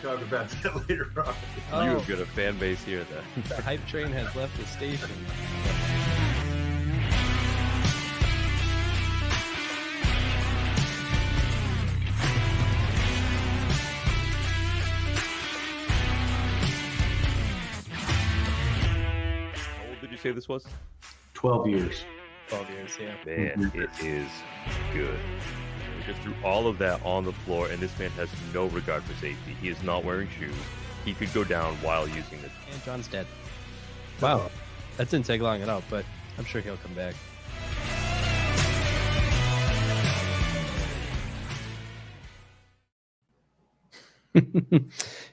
talk about that later on. You have got a fan base here then. The hype train has left the station. How old did you say this was? 12 years. 12 years, yeah. Man, it is good. We just threw all of that on the floor, and this man has no regard for safety. He is not wearing shoes. He could go down while using it. And John's dead. Wow. That didn't take long at all, but I'm sure he'll come back.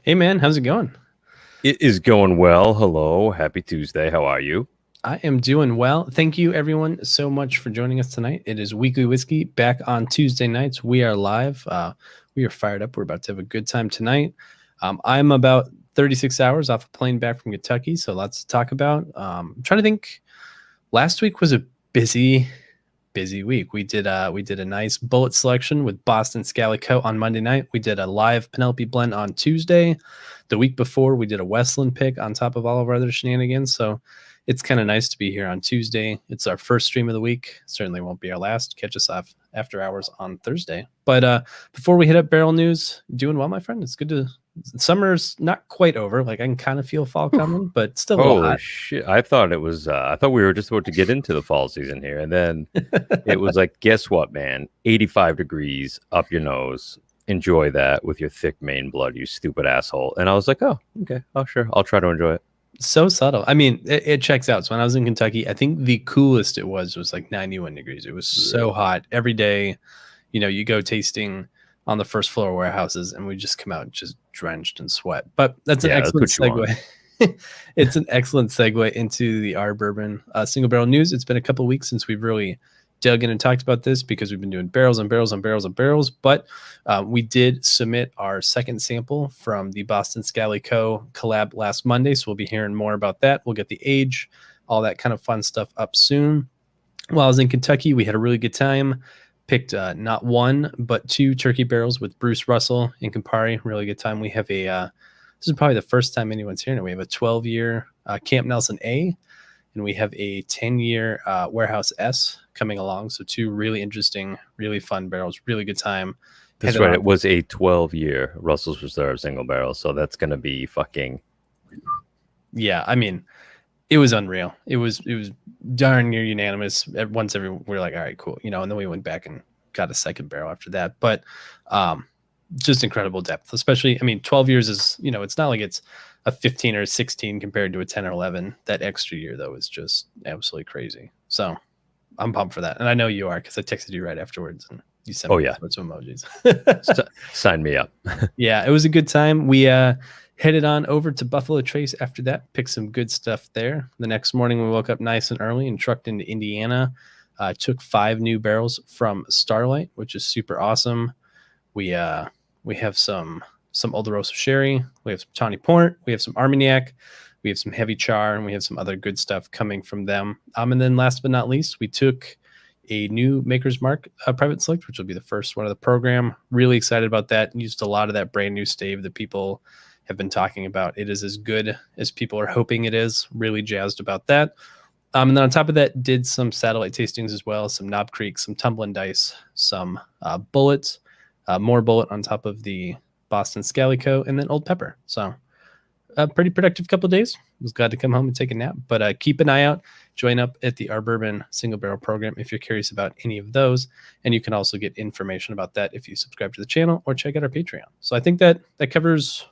Hey, man. How's it going? It is going well. Hello. Happy Tuesday. How are you? I am doing well. Thank you, everyone, so much for joining us tonight. It is Weekly Whiskey back on Tuesday nights. We are live. We are fired up. We're about to have a good time tonight. I'm about 36 hours off a plane back from Kentucky, so lots to talk about. I'm trying to think. Last week was a busy week. We did a nice bullet selection with Boston Scally Co. on Monday night. We did a live Penelope blend on Tuesday. The week before, we did a Westland pick on top of all of our other shenanigans. So it's kind of nice to be here on Tuesday. It's our first stream of the week. Certainly won't be our last. Catch us off after hours on Thursday. But before we hit up barrel news, doing well, my friend. It's good to. Summer's not quite over. Like I can kind of feel fall coming, but still a little hot. Shit! I thought it was. I thought we were just about to get into the fall season here, and then it was like, guess what, man? 85 degrees up your nose. Enjoy that with your thick Maine blood, you stupid asshole. And I was like, oh, okay, oh sure, I'll try to enjoy it. So subtle. I mean, it checks out. So when I was in Kentucky, I think the coolest it was like 91 degrees. It was so hot every day. You know, you go tasting on the first floor warehouses, and we just come out just drenched in sweat. But that's an excellent segue. It's an excellent segue into the our bourbon single barrel news. It's been a couple of weeks since we've really dug in and talked about this because we've been doing barrels and barrels and barrels and barrels. But we did submit our second sample from the Boston Scally Co. collab last Monday. So we'll be hearing more about that. We'll get the age, all that kind of fun stuff up soon. While I was in Kentucky, we had a really good time. Picked not one, but two turkey barrels with Bruce Russell and Campari. Really good time. We have a, this is probably the first time anyone's hearing it. We have a 12-year Camp Nelson A, and we have a 10-year Warehouse S coming along. So two really interesting, really fun barrels. Really good time. That's right. It was a 12-year Russell's Reserve single barrel. So that's going to be fucking. Yeah. I mean, it was unreal. It was darn near unanimous. Once we were like, all right, cool. You know, and then we went back and got a second barrel after that. But just incredible depth, especially, I mean, 12 years is, you know, it's not like it's a 15 or a 16 compared to a 10 or 11. That extra year, though, is just absolutely crazy. So I'm pumped for that. And I know you are because I texted you right afterwards and you sent me some emojis. Sign me up. Yeah, it was a good time. We headed on over to Buffalo Trace after that, picked some good stuff there. The next morning, we woke up nice and early and trucked into Indiana. Took 5 new barrels from Starlight, which is super awesome. We have some Oloroso Sherry, we have some Tawny Port, we have some Armagnac, we have some Heavy Char, and we have some other good stuff coming from them. And then last but not least, we took a new Maker's Mark Private Select, which will be the first one of the program. Really excited about that. Used a lot of that brand new stave that people have been talking about. It is as good as people are hoping it is. Really jazzed about that. And then on top of that, did some satellite tastings as well. Some Knob Creek, some Tumblin' Dice, some Bullets, more Bullet on top of the Boston Scally Co. and then Old Pepper. So a pretty productive couple of days. Was glad to come home and take a nap. But keep an eye out. Join up at the Our Bourbon Single Barrel Program if you're curious about any of those. And you can also get information about that if you subscribe to the channel or check out our Patreon. So I think that covers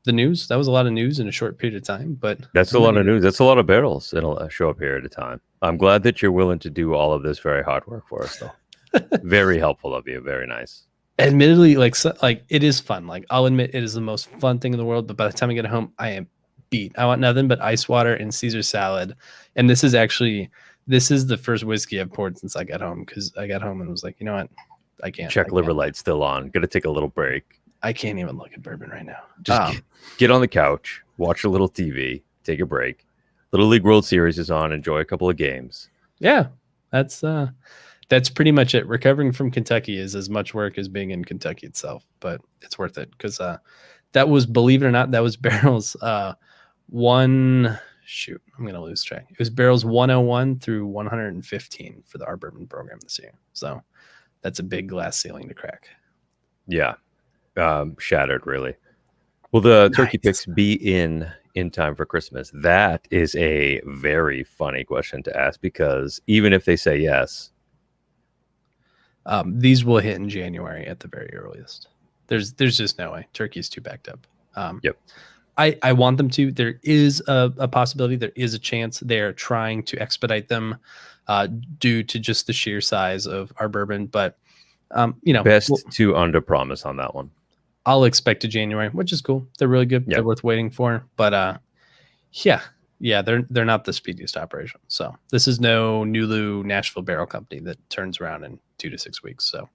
the news. That was a lot of news in a short period of time, but that's a lot of news. That's a lot of barrels in a short period of time. I'm glad that you're willing to do all of this very hard work for us, though. Very helpful of you. Very nice. Admittedly, like it is fun. Like I'll admit it is the most fun thing in the world, but by the time I get home, I am beat. I want nothing but ice water and Caesar salad. And this is the first whiskey I've poured since I got home, because I got home and was like, you know what? I can't. Check liver light's still on. Got to take a little break. I can't even look at bourbon right now. Just get on the couch, watch a little TV, take a break. Little League World Series is on. Enjoy a couple of games. Yeah, that's pretty much it. Recovering from Kentucky is as much work as being in Kentucky itself, but it's worth it because That was, believe it or not, that was barrels I'm gonna lose track. It was barrels 101 through 115 for the our bourbon program this year. So that's a big glass ceiling to crack. Yeah. Shattered, really. Will the turkey Nice. picks be in time for Christmas? That is a very funny question to ask, because even if they say yes, These will hit in January at the very earliest. There's just no way. Turkey's too backed up. Yep. I want them to. There is a possibility. There is a chance they're trying to expedite them due to just the sheer size of our bourbon. But, best to under promise on that one. I'll expect a January, which is cool. They're really good. Yep. They're worth waiting for. But yeah, they're not the speediest operation. So this is no Nulu Nashville Barrel Company that turns around in 2 to 6 weeks. So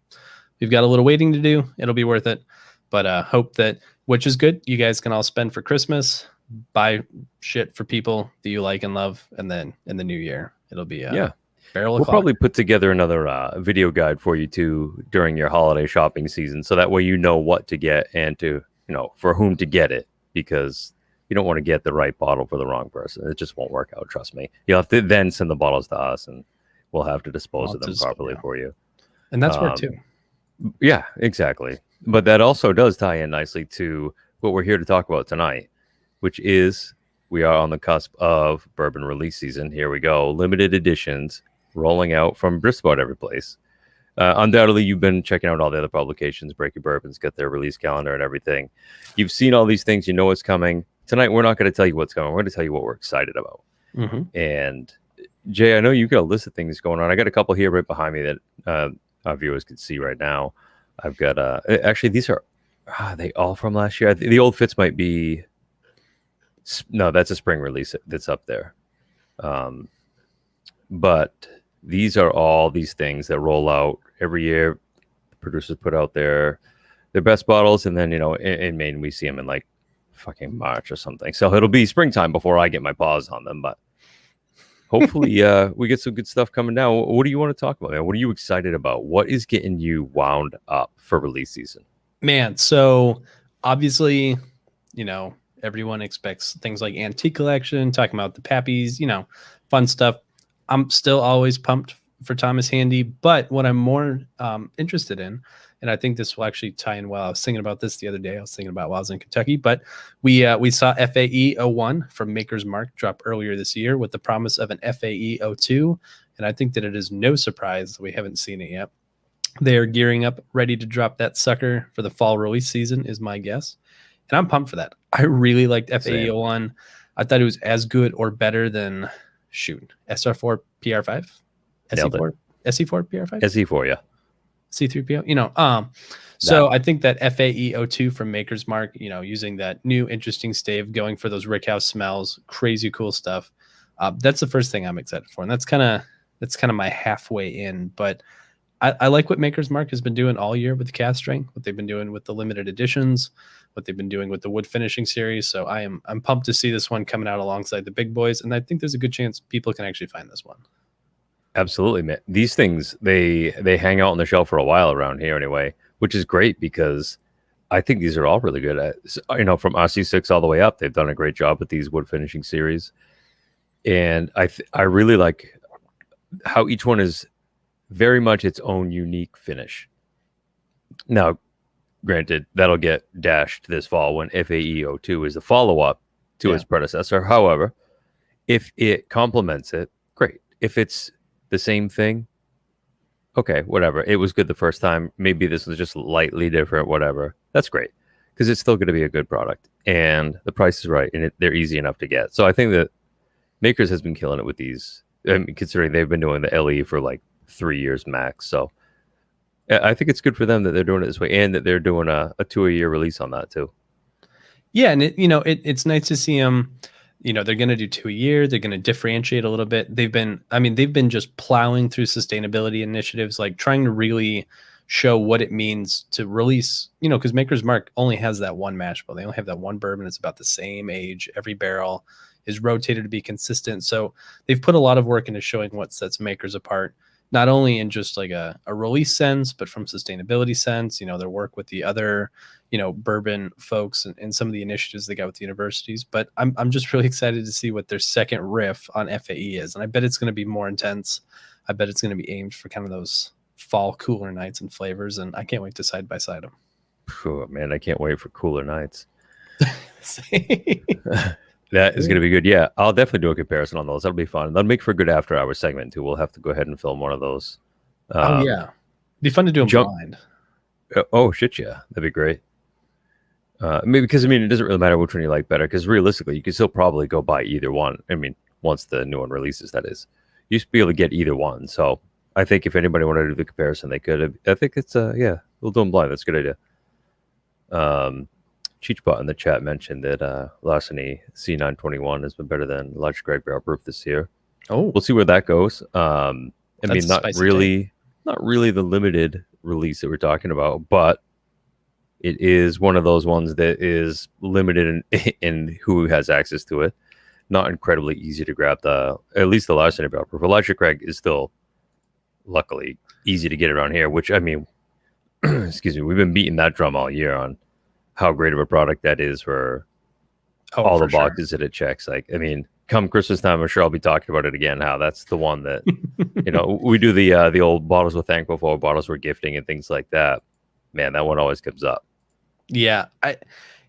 we've got a little waiting to do. It'll be worth it. But hope that, which is good, you guys can all spend for Christmas, buy shit for people that you like and love, and then in the new year it'll be barrel. We'll probably put together another video guide for you too during your holiday shopping season, so that way you know what to get and to for whom to get it, because you don't want to get the right bottle for the wrong person. It just won't work out. Trust me. You'll have to then send the bottles to us, and we'll have to dispose of them properly for you. And that's work too. Yeah, exactly. But that also does tie in nicely to what we're here to talk about tonight, which is we are on the cusp of bourbon release season. Here we go. Limited editions rolling out from just about every place. Undoubtedly, you've been checking out all the other publications. Break Your Bourbons get their release calendar and everything. You've seen all these things. You know what's coming. Tonight, we're not going to tell you what's coming. We're going to tell you what we're excited about. Mm-hmm. And Jay, I know you got a list of things going on. I got a couple here right behind me that our viewers can see right now. I've got actually these are they all from last year? The old fits might be no, that's a spring release that's up there. But these are all these things that roll out every year. The producers put out their best bottles, and then in Maine we see them in like fucking March or something. So it'll be springtime before I get my paws on them, but hopefully we get some good stuff coming down. What do you want to talk about, man? What are you excited about? What is getting you wound up for release season? Man, so obviously, everyone expects things like Antique Collection, talking about the Pappies, fun stuff. I'm still always pumped for Thomas Handy, but what I'm more interested in, and I think this will actually tie in well. I was thinking about this the other day. I was thinking about while I was in Kentucky, but we saw FAE 01 from Maker's Mark drop earlier this year with the promise of an FAE 02, and I think that it is no surprise that we haven't seen it yet. They are gearing up, ready to drop that sucker for the fall release season, is my guess, and I'm pumped for that. I really liked FAE 01. I thought it was as good or better than SR4 PR5, SE4 PR5, SE4, yeah. C3PO, so I think that FAE 02 from Maker's Mark, using that new interesting stave, going for those rickhouse smells, crazy cool stuff. That's the first thing I'm excited for, and that's kind of my halfway in. But I like what Maker's Mark has been doing all year with the cast strength, what they've been doing with the limited editions, what they've been doing with the wood finishing series. So I'm pumped to see this one coming out alongside the big boys, and I think there's a good chance people can actually find this one. Absolutely, man. These things, they hang out on the shelf for a while around here anyway, which is great because I think these are all really good. From RC6 all the way up, they've done a great job with these wood finishing series. And I really like how each one is very much its own unique finish. Now, granted, that'll get dashed this fall when FAE 02 is the follow-up to its predecessor. However, if it complements it, great. If it's the same thing, okay, whatever. It was good the first time. Maybe this was just lightly different, whatever. That's great, because it's still going to be a good product, and the price is right, and they're easy enough to get. So I think that Makers has been killing it with these, considering they've been doing the LE for like 3 years max. So I think it's good for them that they're doing it this way, and that they're doing a 2-a-year release on that too. Yeah, and it's nice to see them. They're going to do 2 a year. They're going to differentiate a little bit. They've been just plowing through sustainability initiatives, like trying to really show what it means to release, because Maker's Mark only has that one mash bill. They only have that one bourbon. It's about the same age. Every barrel is rotated to be consistent. So they've put a lot of work into showing what sets Makers apart. not only in just like a release sense, but from sustainability sense, their work with the other, bourbon folks and some of the initiatives they got with the universities. But I'm just really excited to see what their second riff on FAE is. And I bet it's going to be more intense. I bet it's going to be aimed for kind of those fall cooler nights and flavors. And I can't wait to side by side them. Oh, man, I can't wait for cooler nights. That is going to be good. Yeah, I'll definitely do a comparison on those. That'll be fun. That'll make for a good after hour segment too. We'll have to go ahead and film one of those. Oh yeah, be fun to do them blind. Oh shit, yeah, that'd be great. Maybe because it doesn't really matter which one you like better. Because realistically, you can still probably go buy either one. Once the new one releases, that is, you should be able to get either one. So I think if anybody wanted to do the comparison, they could. I think it's yeah, we'll do them blind. That's a good idea. Cheechbot in the chat mentioned that Larseny C921 has been better than Elijah Craig Barrel Proof this year. Oh, we'll see where that goes. That's not really the limited release that we're talking about, but it is one of those ones that is limited in who has access to it. Not incredibly easy to grab at least the Larseny Barrel Proof. Elijah Craig is still luckily easy to get around here, which excuse me, we've been beating that drum all year on how great of a product that is for all the boxes that it checks. Come Christmas time, I'm sure I'll be talking about it again. How that's the one that we do the old bottles we're thankful for, bottles we're gifting, and things like that. Man, that one always comes up. Yeah,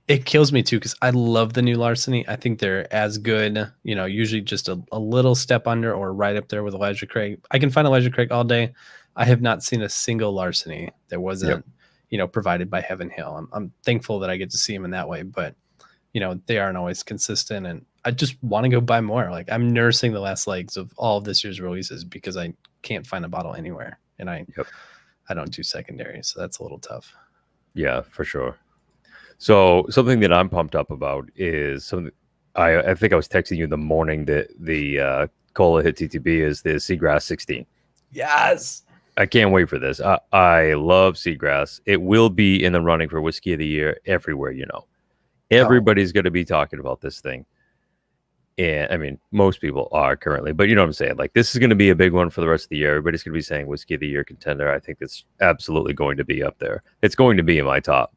it kills me too because I love the new Larseny. I think they're as good. Usually just a little step under or right up there with Elijah Craig. I can find Elijah Craig all day. I have not seen a single Larseny that wasn't. Provided by Heaven Hill. I'm thankful that I get to see them in that way, but they aren't always consistent, and I just want to go buy more. I'm nursing the last legs of all of this year's releases because I can't find a bottle anywhere, and I don't do secondary, so that's a little tough. Yeah, for sure. So something that I'm pumped up about is something I think I was texting you the morning that the Cola hit TTB is the Seagrass 16. Yes. I can't wait for this. I love Seagrass. It will be in the running for Whiskey of the Year everywhere, Everybody's going to be talking about this thing. And most people are currently, but you know what I'm saying? This is going to be a big one for the rest of the year. Everybody's going to be saying Whiskey of the Year contender. I think it's absolutely going to be up there. It's going to be in my top.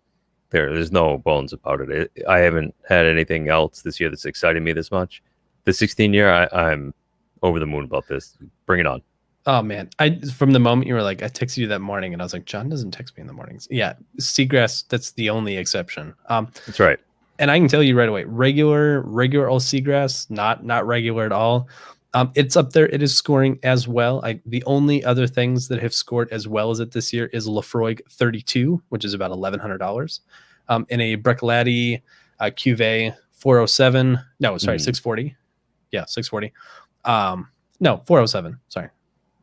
There's no bones about it. I haven't had anything else this year that's excited me this much. The 16 year, I'm over the moon about this. Bring it on. Oh man, from the moment you were like, I texted you that morning, and I was like, John doesn't text me in the mornings. Yeah, Seagrass, that's the only exception. That's right. And I can tell you right away, regular old Seagrass, not regular at all. It's up there. It is scoring as well. The only other things that have scored as well as it this year is Lafroig 32, which is about $1,100, in a Breccolati Cuvée 407. No, sorry, 640. Yeah, 640. No, 407. Sorry.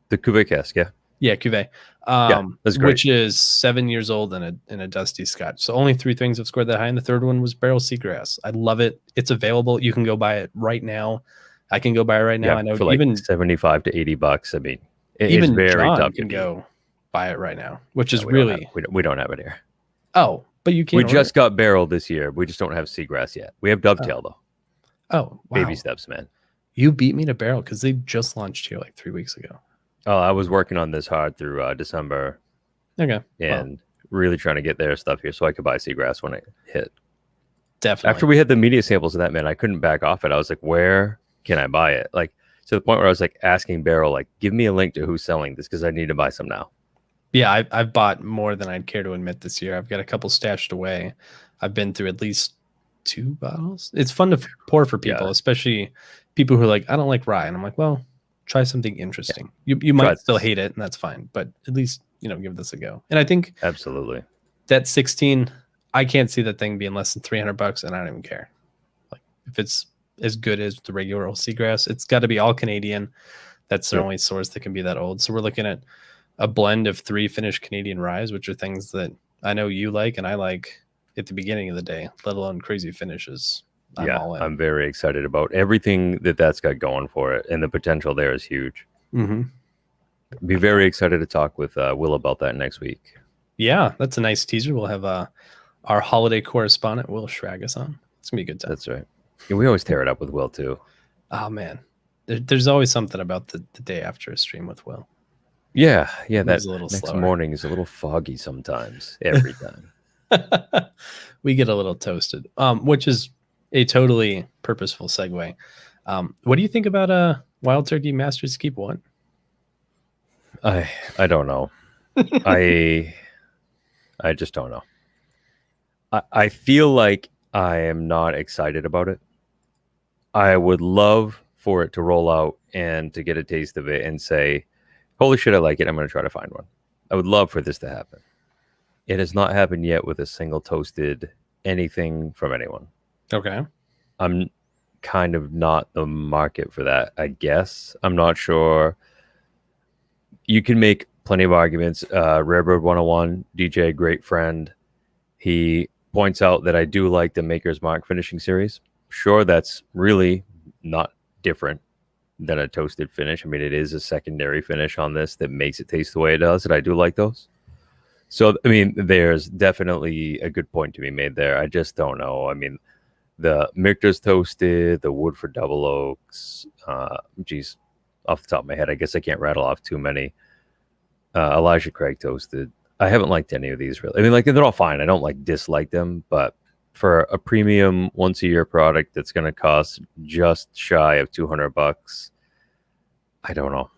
The Cuvée cask, yeah. Yeah, Cuvée. That's great. Which is 7 years old and a dusty Scotch. So only 3 things have scored that high, and the third one was Barrel Seagrass. I love it. It's available. You can go buy it right now. I can go buy it right now. I know for even $75 to $80. Even it's very John tough can go buy it right now, which is we really we don't have it here. Oh, but you can't. We just got Barrel this year. We just don't have Seagrass yet. We have Dovetail though. Oh, wow. Baby steps, man. You beat me to Barrel because they just launched here 3 weeks ago. Oh, I was working on this hard through December. Okay. And really trying to get their stuff here so I could buy Seagrass when it hit. Definitely. After we had the media samples of that, man, I couldn't back off it. I was like, where can I buy it? To the point where I was asking Barrel, give me a link to who's selling this because I need to buy some now. Yeah, I've bought more than I'd care to admit this year. I've got a couple stashed away. I've been through at least 2 bottles. It's fun to pour for people, especially people who are like, I don't like rye. And I'm like, well, try something interesting. You might still hate it, and that's fine, but at least give this a go. And I think absolutely that 16, I can't see that thing being less than $300, and I don't even care. If it's as good as the regular old Seagrass, it's got to be all Canadian. That's their only source that can be that old. So we're looking at a blend of 3 finished Canadian ryes, which are things that I know you like and I like at the beginning of the day, let alone crazy finishes. I'm very excited about everything that's got going for it, and the potential there is huge. Mm-hmm. Be very excited to talk with Will about that next week. Yeah, that's a nice teaser. We'll have our holiday correspondent, Will Schragus, on. It's going to be a good time. That's right. Yeah, we always tear it up with Will, too. Oh, man. There's always something about the day after a stream with Will. Yeah, that Moves a little next slower. morning is a little foggy sometimes. Every time. We get a little toasted, which is a totally purposeful segue. What do you think about Wild Turkey Masters Keep 1? I don't know. I just don't know. I feel like I am not excited about it. I would love for it to roll out and to get a taste of it and say, holy shit, I like it. I'm going to try to find one. I would love for this to happen. It has not happened yet with a single toasted anything from anyone. Okay. I'm kind of not the market for that, I guess. I'm not sure. You can make plenty of arguments. Revered 101, DJ, great friend. He points out that I do like the Maker's Mark finishing series. Sure, that's really not different than a toasted finish. I mean, it is a secondary finish on this that makes it taste the way it does, and I do like those. So, I mean, there's definitely a good point to be made there. I just don't know. I mean, the Michter's toasted, the Woodford Double Oaks. Geez, off the top of my head, I guess I can't rattle off too many. Elijah Craig toasted. I haven't liked any of these really. I mean, like they're all fine. I don't like dislike them, but for a premium once a year product that's going to cost just shy of $200, I don't know.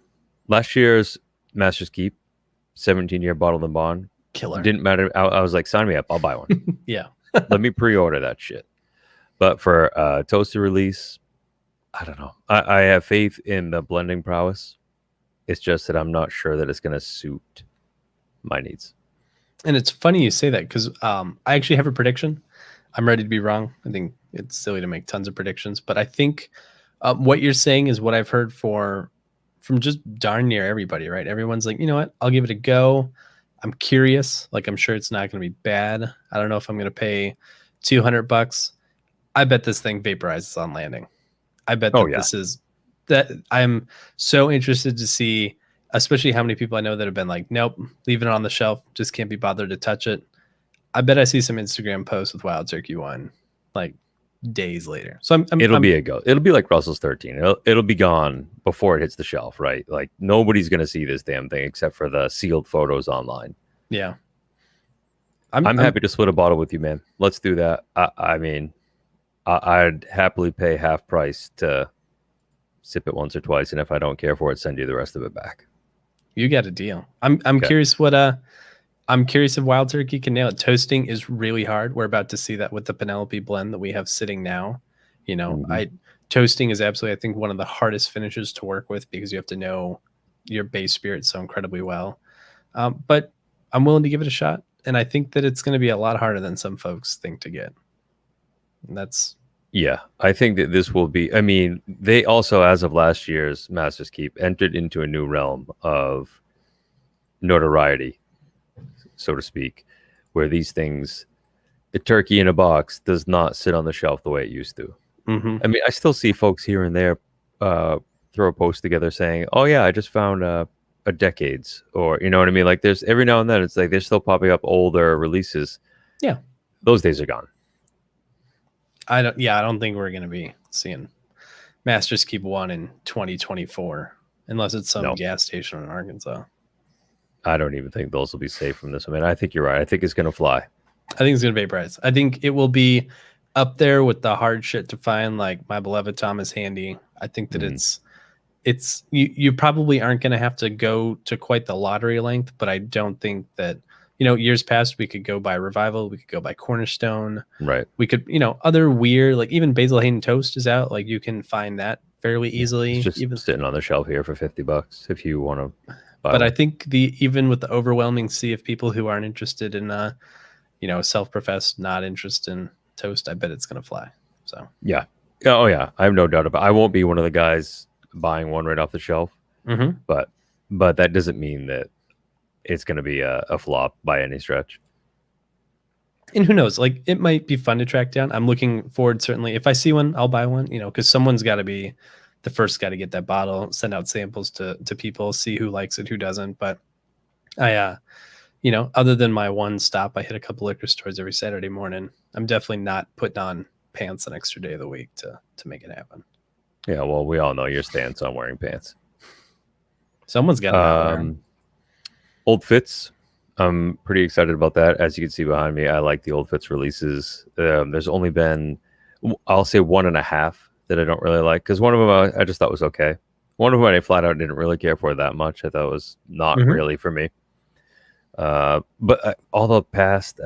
Last year's Masters Keep 17-year bottled and bond Killer. didn't matter. I was like, sign me up. I'll buy one. Yeah. Let me pre-order that shit. But for toasted release, I don't know. I have faith in the blending prowess. It's just that I'm not sure that it's going to suit my needs. And it's funny you say that because I actually have a prediction. I'm ready to be wrong. I think it's silly to make tons of predictions, but I think what you're saying is what I've heard from just darn near everybody, right? Everyone's like, you know what? I'll give it a go. I'm curious. Like, I'm sure it's not going to be bad. I don't know if I'm going to pay $200. I bet this thing vaporizes on landing. I bet this is that I'm so interested to see, especially how many people I know that have been like, nope, leaving it on the shelf, just can't be bothered to touch it. I bet I see some Instagram posts with Wild Turkey 1 like days later. So it'll be a go. It'll be like Russell's 13. It'll be gone before it hits the shelf, right? Like nobody's going to see this damn thing except for the sealed photos online. Yeah. I'm happy to split a bottle with you, man. Let's do that. I mean, I'd happily pay half price to sip it once or twice, and if I don't care for it, send you the rest of it back. You got a deal. I'm Okay. curious I'm curious if Wild Turkey can nail it. Toasting is really hard. We're about to see that with the Penelope blend that we have sitting now. You know, toasting is absolutely, I think, one of the hardest finishes to work with because you have to know your base spirit so incredibly well. But I'm willing to give it a shot, and I think that it's going to be a lot harder than some folks think to get. And that's I think that this will be. I mean, they also, as of last year's Masters Keep, entered into a new realm of notoriety, so to speak, where these things, the turkey in a box, does not sit on the shelf the way it used to. Mm-hmm. I mean, I still see folks here and there throw a post together saying, "Oh yeah, I just found a decades," or you know what I mean. Like there's every now and then it's like they're still popping up older releases. Yeah, those days are gone. I don't think we're going to be seeing Masters Keep 1 in 2024 unless it's some gas station in Arkansas. I don't even think those will be safe from this. I mean, I think you're right. I think it's going to fly. I think it's going to vaporize. I think it will be up there with the hard shit to find, like My Beloved Thomas Handy. I think that it's you probably aren't going to have to go to quite the lottery length, but I don't think that, you know, years past we could go by Revival, we could go by Cornerstone, right? We could, you know, other weird, like even Basil Hayden Toast is out, like you can find that fairly easily. It's just even sitting on the shelf here for $50 if you want to buy but one. I think even with the overwhelming sea of people who aren't interested in you know, self-professed not interested in toast, I bet it's gonna fly. So yeah, oh yeah, I have no doubt about it. I won't be one of the guys buying one right off the shelf, but that doesn't mean that it's going to be a flop by any stretch. And who knows, like it might be fun to track down. I'm looking forward, certainly. If I see one, I'll buy one, you know, because someone's got to be the first guy to get that bottle, send out samples to people, see who likes it, who doesn't. But I, you know, other than my one stop, I hit a couple liquor stores every Saturday morning. I'm definitely not putting on pants an extra day of the week to make it happen. Yeah, well, we all know your stance on wearing pants. Someone's got to Old Fitz. I'm pretty excited about that. As you can see behind me, I like the Old Fitz releases. There's only been, I'll say, 1.5 that I don't really like, because one of them I just thought was okay. One of them I flat out didn't really care for that much. I thought it was not really for me. But all the past,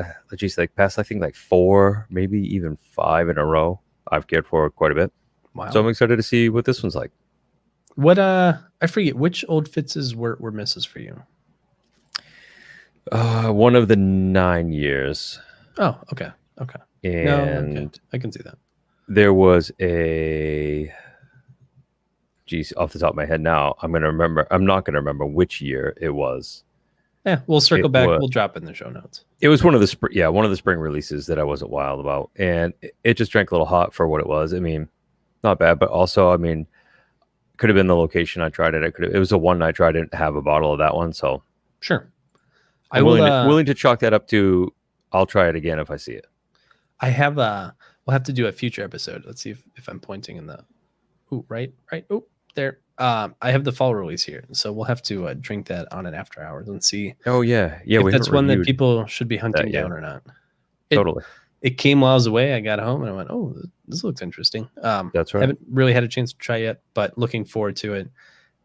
past I think like 4, maybe even 5 in a row, I've cared for quite a bit. Wow. So I'm excited to see what this one's like. What I forget which Old Fitzes were misses for you. One of the 9 years. Oh, okay. And No, okay. I can see that. there was a, geez, off the top of my head now, I'm not going to remember which year it was. Yeah, we'll circle back. We'll drop it in the show notes. It was one of the spring releases that I wasn't wild about, and it just drank a little hot for what it was. I mean, not bad, but also, I mean, could have been the location I tried it. It was the one I tried. I didn't have a bottle of that one, so sure. I'm willing to chalk that up to, I'll try it again if I see it. I have we'll have to do a future episode. Let's see if I'm pointing in the, right. Oh, there. I have the fall release here, so we'll have to drink that on an after hours and see. Oh yeah. If that's one that people should be hunting down or not. Totally. It came while I was away. I got home and I went, oh, this looks interesting. That's right. Haven't really had a chance to try yet, but looking forward to it.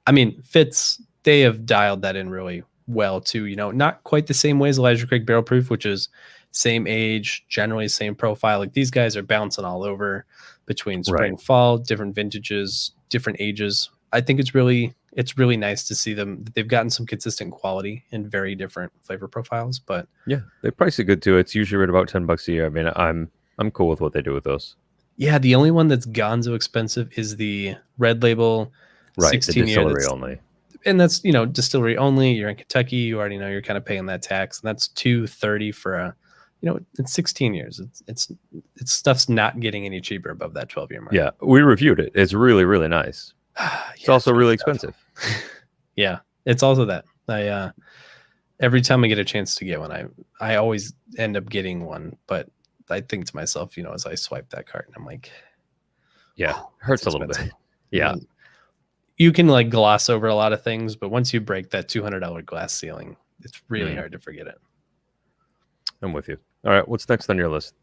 I mean, Fitz, they have dialed that in really well too. You know, not quite the same way as Elijah Craig Barrel Proof, which is same age, generally same profile. Like these guys are bouncing all over between spring, fall, different vintages, different ages. I think it's really nice to see them. They've gotten some consistent quality in very different flavor profiles, but yeah, they price it good too. It's usually right about $10 a year. I mean, I'm cool with what they do with those. Yeah, the only one that's gonzo expensive is the red label, 16 the year distillery only. And that's, distillery only. You're in Kentucky, you already know you're kind of paying that tax, and that's $230 for a, it's 16 years. It's stuff's not getting any cheaper above that 12-year mark. Yeah, we reviewed it. It's really, really nice. It's also really expensive. Yeah, it's also that. I every time I get a chance to get one, I always end up getting one, but I think to myself, as I swipe that card, I'm like, yeah, hurts a little bit. Yeah. You can like gloss over a lot of things, but once you break that $200 glass ceiling, it's really hard to forget it. I'm with you. All right, what's next on your list?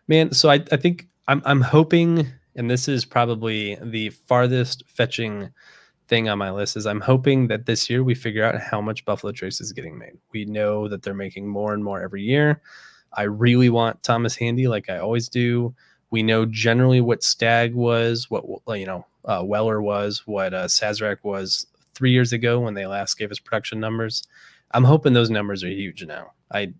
Man, so I think I'm hoping, and this is probably the farthest fetching thing on my list, is I'm hoping that this year we figure out how much Buffalo Trace is getting made. We know that they're making more and more every year. I really want Thomas Handy, like I always do. We know generally what Stag was, what Weller was, what Sazerac was 3 years ago when they last gave us production numbers. I'm hoping those numbers are huge now. I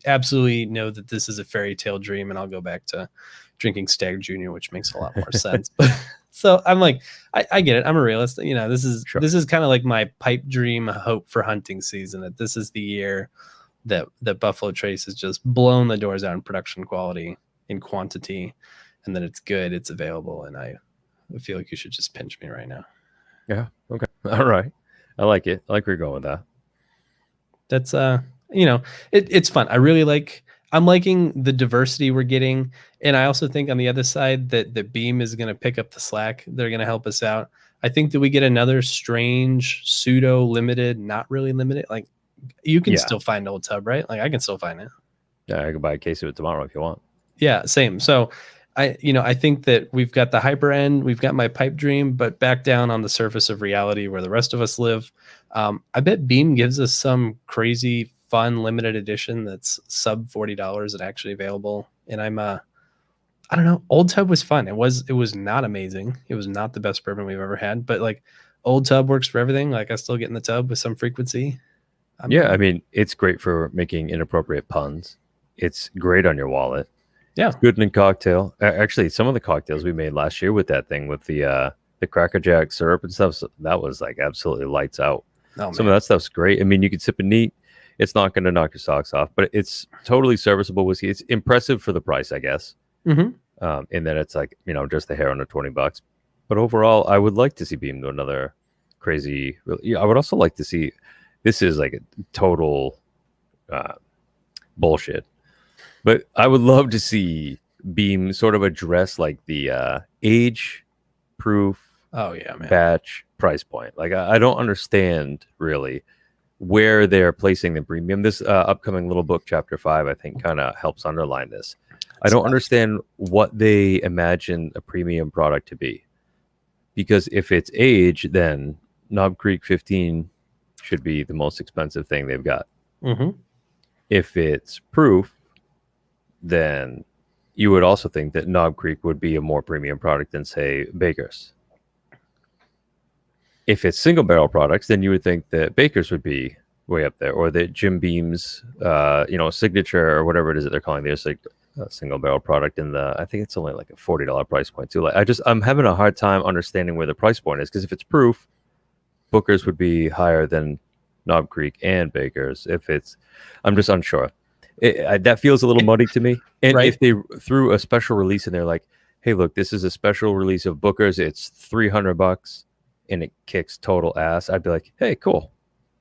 absolutely know that this is a fairy tale dream, and I'll go back to drinking Stag Junior, which makes a lot more sense. So I'm like, I get it. I'm a realist. This is kind of like my pipe dream hope for hunting season, that this is the year that Buffalo Trace has just blown the doors out in production quality, in quantity, and that it's good, it's available, and I feel like you should just pinch me right now. Yeah. Okay. All right. I like it. I like where you're going with that. That's it's fun. I'm liking the diversity we're getting, and I also think on the other side that Beam is going to pick up the slack. They're going to help us out. I think that we get another strange pseudo limited, not really limited. Like you can still find Old Tub, right? Like I can still find it. Yeah, I can buy a case of it tomorrow if you want. Yeah, same. So I think that we've got the hyper end, we've got my pipe dream, but back down on the surface of reality where the rest of us live. I bet Beam gives us some crazy fun limited edition that's sub $40 and actually available. And I don't know. Old Tub was fun. It was not amazing. It was not the best bourbon we've ever had, but like Old Tub works for everything. Like I still get in the tub with some frequency. I mean, it's great for making inappropriate puns. It's great on your wallet. Yeah. It's good in a cocktail. Actually, some of the cocktails we made last year with that thing, with the Cracker Jack syrup and stuff, so that was like absolutely lights out. Some of that stuff's great. I mean, you can sip it neat. It's not going to knock your socks off, but it's totally serviceable whiskey. It's impressive for the price, I guess. Mm-hmm. In that it's like, just the hair under $20. But overall, I would like to see Beam do another crazy. I would also like to see. This is like a total bullshit. But I would love to see Beam sort of address like the age proof man. batch price point. Like I don't understand really where they're placing the premium. This upcoming little book, chapter 5, I think kind of helps underline this. I don't understand what they imagine a premium product to be, because if it's age, then Knob Creek 15 should be the most expensive thing they've got. Mm-hmm. If it's proof, then you would also think that Knob Creek would be a more premium product than, say, Baker's. If it's single barrel products, then you would think that Baker's would be way up there, or that Jim Beam's, signature or whatever it is that they're calling this, like a single barrel product in the, I think it's only like a $40 price point too. Like I'm having a hard time understanding where the price point is, because if it's proof, Booker's would be higher than Knob Creek and Baker's. If it's, I'm just unsure. That feels a little muddy to me. And Right. if they threw a special release in there, like, hey, look, this is a special release of Booker's, it's $300 and it kicks total ass, I'd be like, hey, cool,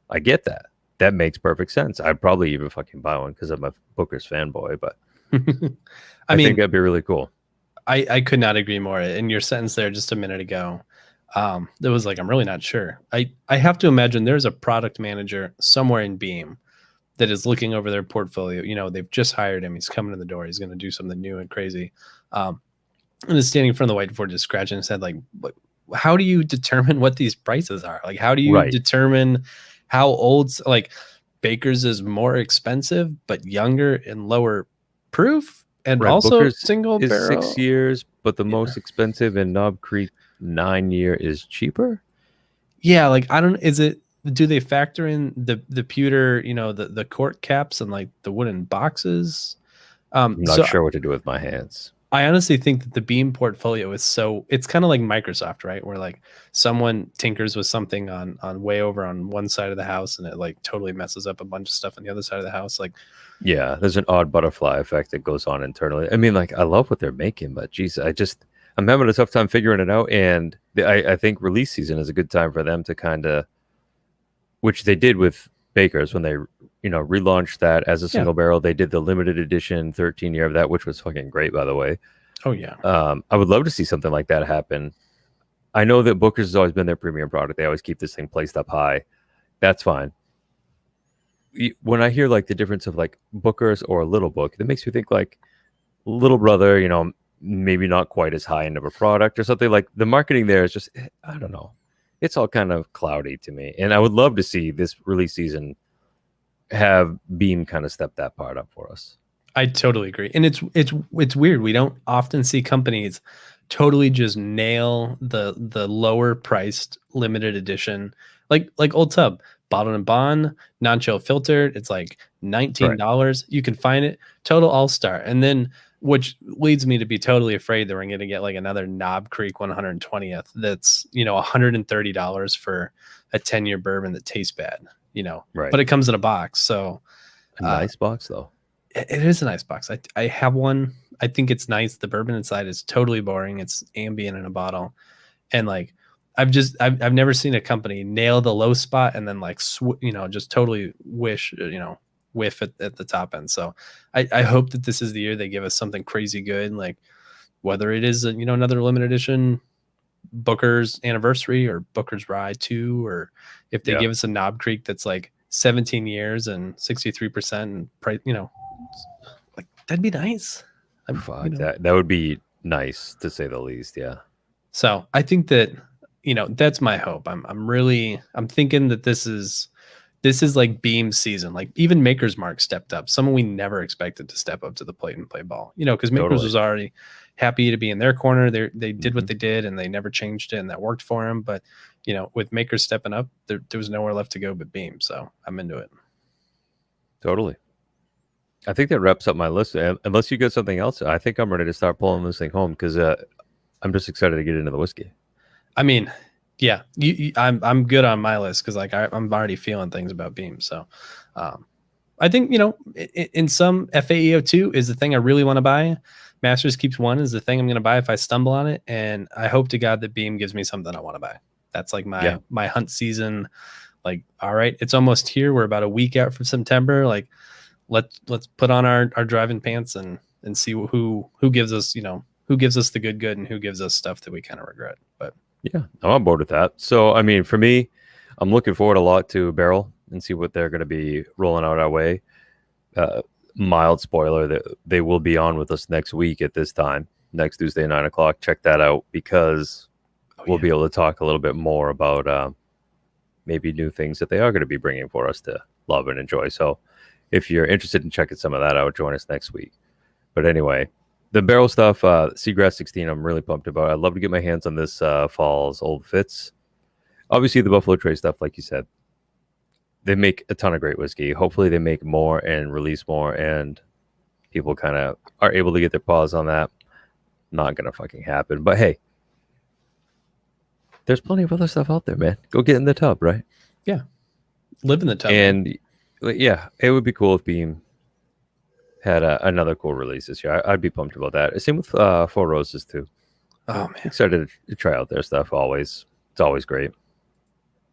I get that. That makes perfect sense. I'd probably even fucking buy one because I'm a Booker's fanboy. But I mean, think that'd be really cool. I could not agree more. In your sentence there just a minute ago, there was like, I'm really not sure. I have to imagine there's a product manager somewhere in Beam that is looking over their portfolio. You know, they've just hired him. He's coming in the door. He's going to do something new and crazy. And is standing in front of the whiteboard just scratching his head like, how do you determine what these prices are? Like, how do you determine how old, like Baker's is more expensive, but younger and lower proof? And also Booker's single is barrel 6 years, but the most expensive in Knob Creek 9-year is cheaper. Yeah, like I don't. Is it? Do they factor in the pewter? You know, the cork caps and like the wooden boxes. I'm not sure what to do with my hands. I honestly think that the Beam portfolio is so, it's kind of like Microsoft, right? Where like someone tinkers with something on way over on one side of the house and it like totally messes up a bunch of stuff on the other side of the house. Like, yeah, there's an odd butterfly effect that goes on internally. I mean, like, I love what they're making, but geez, I'm having a tough time figuring it out. And I think release season is a good time for them to kind of, which they did with Baker's when they, relaunched that as a single barrel. They did the limited edition 13-year of that, which was fucking great, by the way. Oh yeah. I would love to see something like that happen. I know that Booker's has always been their premium product. They always keep this thing placed up high. That's fine. When I hear like the difference of like Booker's or Little Book, that makes me think like Little Brother, maybe not quite as high end of a product or something. Like the marketing there is just, I don't know. It's all kind of cloudy to me. And I would love to see this release season have Beam kind of step that part up for us. I totally agree. And it's weird. We don't often see companies totally just nail the lower priced limited edition, like Old Tub, bottled and bond, non-chill filtered. It's like $19. Right. You can find it, total all-star. And then, which leads me to be totally afraid that we're going to get like another Knob Creek 120th that's, $130 for a 10-year bourbon that tastes bad, right. But it comes in a box. So a nice box though. It is a nice box. I have one. I think it's nice. The bourbon inside is totally boring. It's ambient in a bottle. And like, I've never seen a company nail the low spot and then like, just totally whiff at the top end. So I hope that this is the year they give us something crazy good. Like whether it is, another limited edition Booker's anniversary or Booker's Rye 2, or if they give us a Knob Creek that's like 17 years and 63% and price, like that'd be nice. That would be nice to say the least. Yeah. So I think that, that's my hope. I'm thinking that this is like Beam season. Like even Maker's Mark stepped up. Someone we never expected to step up to the plate and play ball, because Maker's was already happy to be in their corner. They did what they did and they never changed it, and that worked for him. But, with Maker's stepping up, there was nowhere left to go but Beam. So I'm into it. Totally. I think that wraps up my list. Unless you get something else, I think I'm ready to start pulling this thing home because I'm just excited to get into the whiskey. I mean, yeah, I'm good on my list because like I'm already feeling things about Beam. So I think, in some FAEO2 is the thing I really want to buy. Masters Keeps One is the thing I'm going to buy if I stumble on it. And I hope to God that Beam gives me something I want to buy. That's like my hunt season. Like, all right, it's almost here. We're about a week out from September. Like, let's put on our driving pants and see who gives us, who gives us the good and who gives us stuff that we kind of regret. But yeah, I'm on board with that. So, I mean, for me, I'm looking forward a lot to barrel and see what they're going to be rolling out our way. Mild spoiler that they will be on with us next week at this time, next Tuesday, 9:00. Check that out because we'll be able to talk a little bit more about maybe new things that they are going to be bringing for us to love and enjoy. So if you're interested in checking some of that out, join us next week. But anyway, the barrel stuff, Seagrass 16, I'm really pumped about. I'd love to get my hands on this fall's Old Fitz. Obviously, the Buffalo Trace stuff, like you said, they make a ton of great whiskey. Hopefully they make more and release more, and people kind of are able to get their paws on that. Not going to fucking happen. But hey, there's plenty of other stuff out there, man. Go get in the tub, right? Yeah. Live in the tub. And yeah, it would be cool if Beam had another cool release this year. I'd be pumped about that. Same with Four Roses, too. Oh, man. Excited to try out their stuff always. It's always great.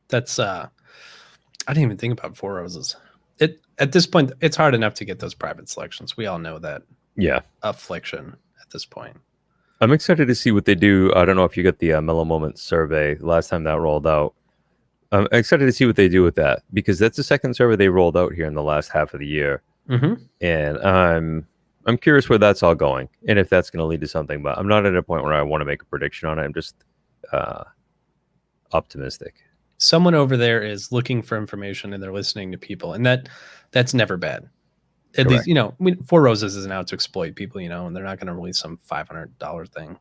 That's I didn't even think about Four Roses. At this point, it's hard enough to get those private selections. We all know that. Yeah. Affliction at this point. I'm excited to see what they do. I don't know if you got the Mellow Moments survey the last time that rolled out. I'm excited to see what they do with that because that's the second survey they rolled out here in the last half of the year. Mm-hmm. And I'm curious where that's all going and if that's going to lead to something. But I'm not at a point where I want to make a prediction on it. I'm just optimistic. Someone over there is looking for information and they're listening to people, and that's never bad. At least, Four Roses isn't out to exploit people, and they're not going to release some $500 thing.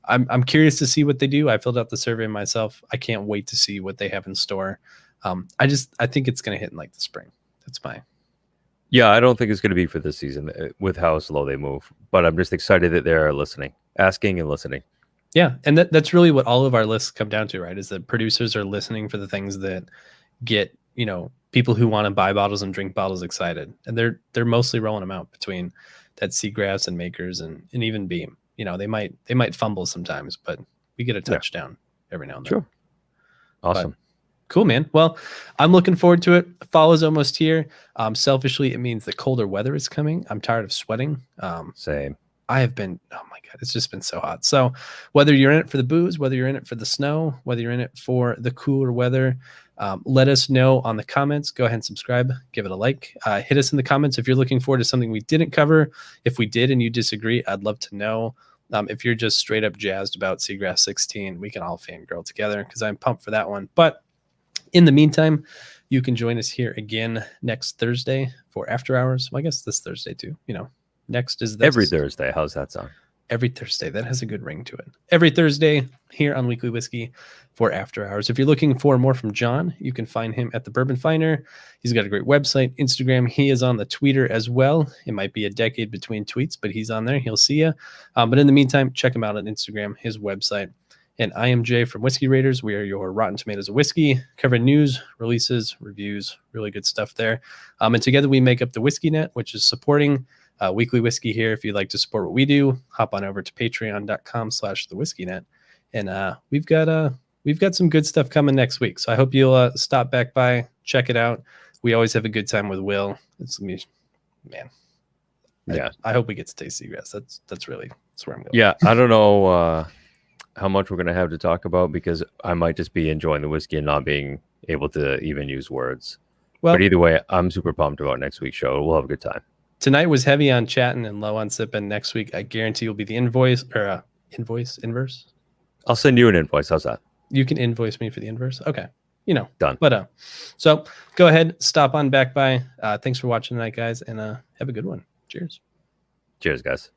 I'm curious to see what they do. I filled out the survey myself. I can't wait to see what they have in store. I think it's going to hit in like the spring. That's my. Yeah, I don't think it's going to be for this season with how slow they move, but I'm just excited that they're listening, asking and listening. Yeah, and that's really what all of our lists come down to, right? Is that producers are listening for the things that get, people who want to buy bottles and drink bottles excited. And they're mostly rolling them out between that Seagrass and Makers and even Beam. They might fumble sometimes, but we get a touchdown every now and then. Sure. Awesome. But, cool, man. Well, I'm looking forward to it. Fall's almost here. Selfishly, it means that colder weather is coming. I'm tired of sweating. Same. I have been, oh my God, it's just been so hot. So whether you're in it for the booze, whether you're in it for the snow, whether you're in it for the cooler weather, let us know on the comments. Go ahead and subscribe, give it a like. Hit us in the comments if you're looking forward to something we didn't cover. If we did and you disagree, I'd love to know. If you're just straight up jazzed about Seagrass 16, we can all fangirl together because I'm pumped for that one. But in the meantime, you can join us here again next Thursday for After Hours. Well, I guess this Thursday too, Next is this. Every Thursday. How's that sound? Every Thursday. That has a good ring to it. Every Thursday here on Weekly Whiskey for After Hours. If you're looking for more from John, you can find him at the Bourbon Finder. He's got a great website, Instagram. He is on the Tweeter as well. It might be a decade between tweets, but he's on there. He'll see you. But in the meantime, check him out on Instagram, his website. And I am Jay from Whiskey Raiders. We are your Rotten Tomatoes of whiskey, covering news, releases, reviews, really good stuff there. And together we make up the Whiskey Net, which is supporting Weekly Whiskey here. If you'd like to support what we do, hop on over to patreon.com/thewhiskeynet. And we've got some good stuff coming next week. So I hope you'll stop back by, check it out. We always have a good time with Will. It's me, man. Yeah. I hope we get to taste Seagrass. That's where I'm going. Yeah. I don't know how much we're going to have to talk about because I might just be enjoying the whiskey and not being able to even use words. Well, but either way, I'm super pumped about next week's show. We'll have a good time. Tonight was heavy on chatting and low on sipping. Next week, I guarantee will be the inverse. I'll send you an invoice. How's that? You can invoice me for the inverse. Okay. Done. But so go ahead, stop on back by. Thanks for watching tonight, guys, and have a good one. Cheers. Cheers, guys.